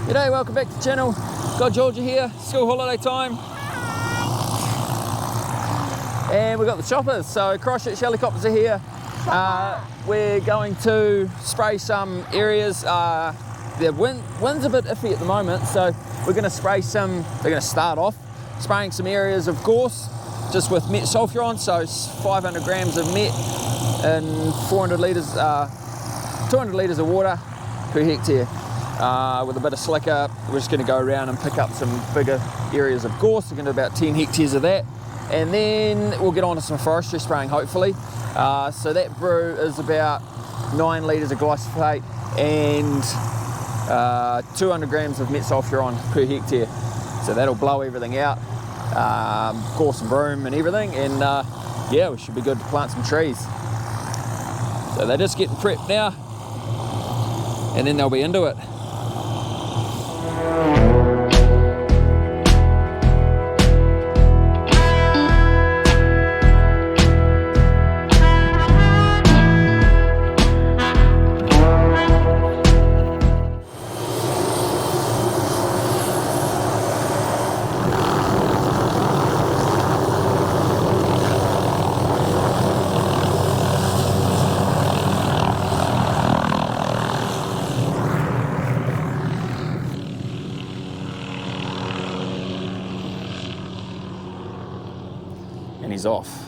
G'day, welcome back to the channel. Got Georgia here, school holiday time. And we've got the choppers, so Christchurch helicopters are here. We're going to spray some areas. The wind's a bit iffy at the moment, so we're going to spray some, they're going to start off spraying some areas of gorse, just with met sulfuron, so 500 grams of met and 200 litres of water per hectare. With a bit of slicker, we're just going to go around and pick up some bigger areas of gorse. We're going to do about 10 hectares of that, and then we'll get on to some forestry spraying hopefully. So that brew is about 9 litres of glyphosate and 200 grams of met sulfuron per hectare. So that'll blow everything out, gorse and broom and everything, and yeah, we should be good to plant some trees. So they're just getting prepped now, and then they'll be into it. And he's off.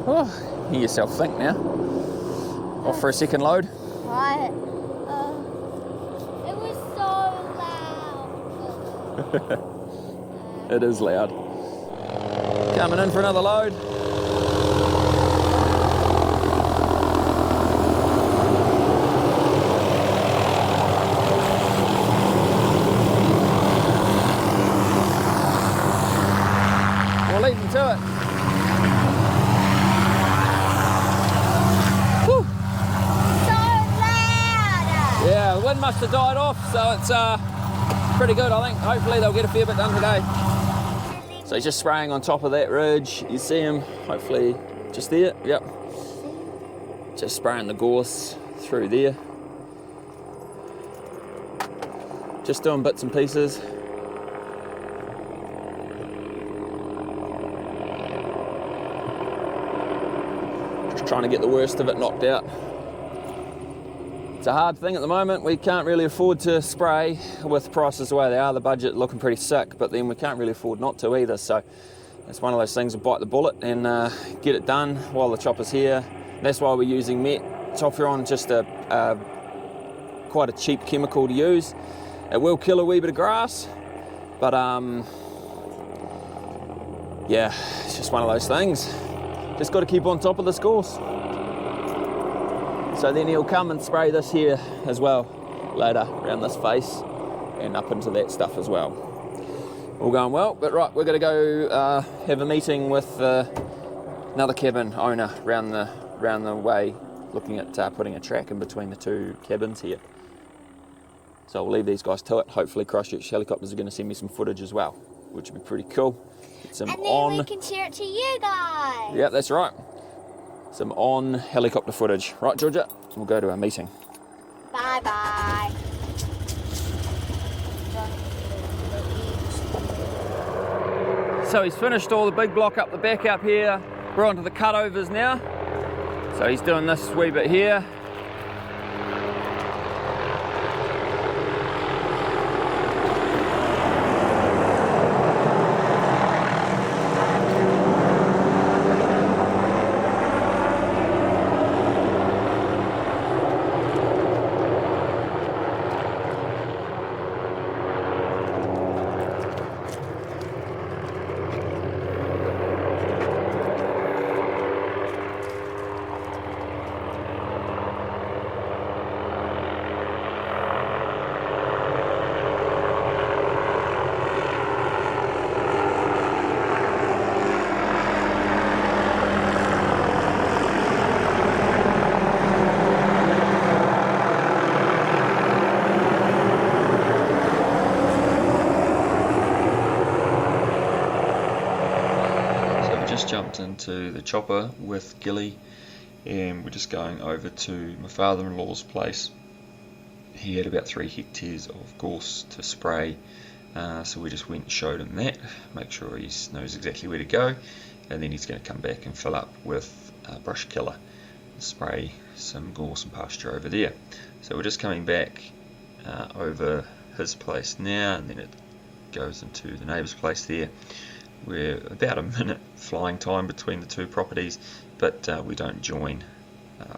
Oh, hear yourself think now. Off for a second load. Right. It was so loud. It is loud. Coming in for another load. We'll leave them to it. Yeah, the wind must have died off, so it's pretty good, I think. Hopefully they'll get a fair bit done today. So he's just spraying on top of that ridge. You see him, hopefully just there, yep. Just spraying the gorse through there. Just doing bits and pieces. Just trying to get the worst of it knocked out. It's a hard thing at the moment. We can't really afford to spray with prices the way they are, the budget looking pretty sick, but then we can't really afford not to either. So it's one of those things to bite the bullet and get it done while the chopper's here. That's why we're using met sulfuron, just quite a cheap chemical to use. It will kill a wee bit of grass, but yeah, it's just one of those things. Just got to keep on top of this gorse. So then he'll come and spray this here as well later, around this face and up into that stuff as well. All going well, but right, we're going to go have a meeting with another cabin owner round the way, looking at putting a track in between the two cabins here. So we'll leave these guys to it. Hopefully Christchurch helicopters are going to send me some footage as well, which would be pretty cool. Get some and then we can share it to you guys. Yeah, that's right. Some on helicopter footage. Right, Georgia, we'll go to our meeting. Bye bye. So he's finished all the big block up the back up here. We're onto the cutovers now. So he's doing this wee bit here. just jumped into the chopper with Gilly and we're just going over to my father-in-law's place. He had about 3 hectares of gorse to spray, so we just went and showed him that, make sure he knows exactly where to go, and then he's going to come back and fill up with brush killer, spray some gorse and pasture over there. So we're just coming back over his place now, and then it goes into the neighbour's place there. We're about a minute flying time between the two properties, but we don't join,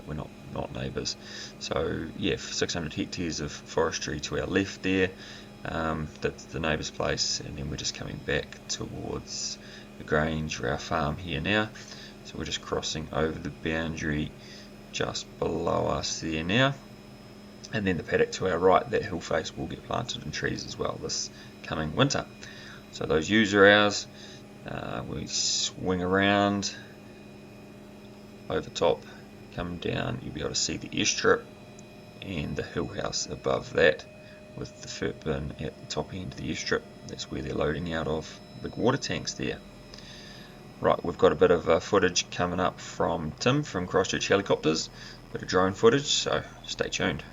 we're not neighbours. So yeah, 600 hectares of forestry to our left there, that's the neighbour's place, and then we're just coming back towards the Grange or our farm here now. So we're just crossing over the boundary just below us there now, and then the paddock to our right, that hill face, will get planted in trees as well this coming winter. So those ewes are ours. We swing around over top, come down, you'll be able to see the airstrip and the hill house above that with the fert bin at the top end of the airstrip. That's where they're loading out of big water tanks there. Right, we've got a bit of footage coming up from Tim from Christchurch Helicopters, a bit of drone footage, so stay tuned.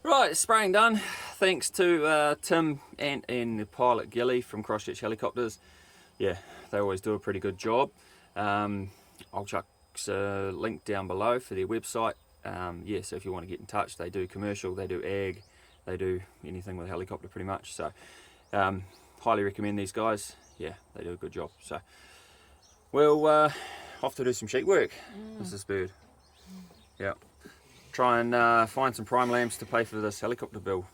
Right, spraying done. Thanks to Tim and the pilot Gilly from Christchurch Helicopters. Yeah, they always do a pretty good job. I'll chuck a link down below for their website. Yeah, so if you want to get in touch, they do commercial, they do ag, they do anything with a helicopter pretty much. So highly recommend these guys. Yeah, they do a good job. So we'll off to do some sheep work. Mrs. Bird. Yeah. Try and find some prime lambs to pay for this helicopter bill.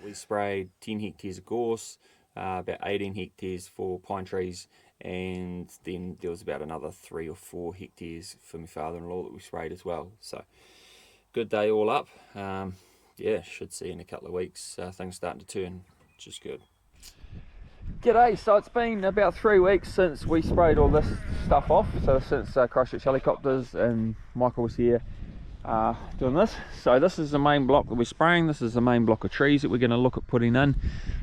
We sprayed 10 hectares of gorse, about 18 hectares for pine trees, and then there was about another 3 or 4 hectares for my father-in-law that we sprayed as well. So good day all up. Yeah, should see in a couple of weeks things starting to turn, which is good. G'day, so it's been about 3 weeks since we sprayed all this stuff off, so since Christchurch Helicopters and Michael was here. doing this. So this is the main block that we're spraying. This is the main block of trees that we're going to look at putting in.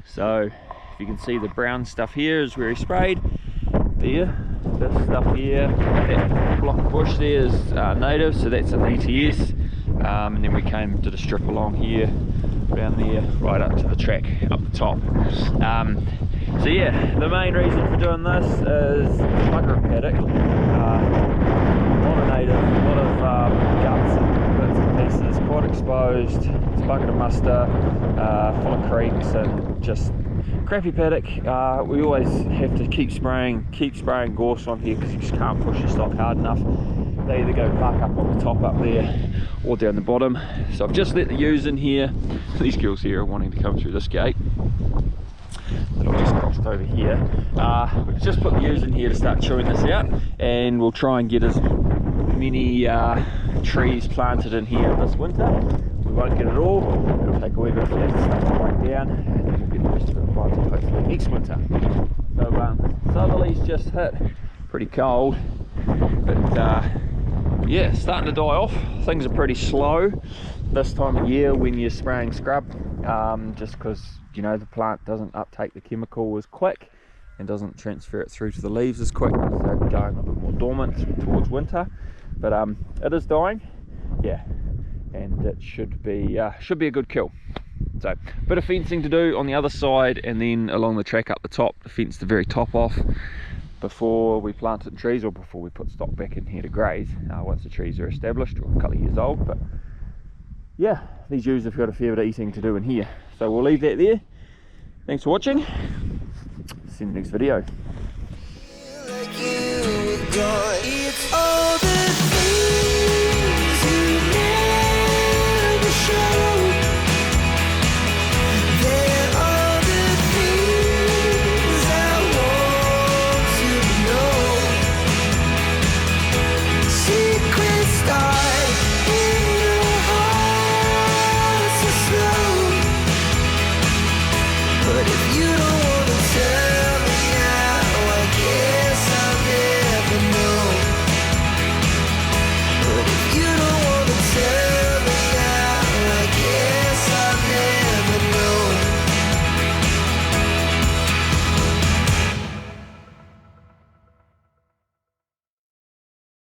So if you can see, the brown stuff here is where he sprayed. There, this stuff here, that block of bush there is native, so that's an ETS. And then we did a strip along here, down there, right up to the track up the top. So yeah, the main reason for doing this is bugger paddock. A lot of native, a lot of guts and bits and pieces, quite exposed. It's a bucket of muster, full of creeks and just crappy paddock. We always have to keep spraying gorse on here because you just can't push the stock hard enough. They either go back up on the top up there or down the bottom. So I've just let the ewes in here. These girls here are wanting to come through this gate that I've just crossed over here. We've just put the ewes in here to start chewing this out, and we'll try and get as many trees planted in here this winter. We won't get it all, it'll take a wee bit of flat stuff to break down, and then we'll get the rest of it planted hopefully next winter. So southerlies just hit, pretty cold, but yeah, starting to die off. Things are pretty slow this time of year when you're spraying scrub, just because, you know, the plant doesn't uptake the chemical as quick and doesn't transfer it through to the leaves as quick, so they're going a bit more dormant towards winter. But it is dying, yeah, and it should be a good kill. So bit of fencing to do on the other side, and then along the track up the top, to fence the very top off before we plant it trees, or before we put stock back in here to graze, once the trees are established or a couple of years old. But yeah, these ewes have got a fair bit of eating to do in here, so we'll leave that there. Thanks for watching, see you in the next video.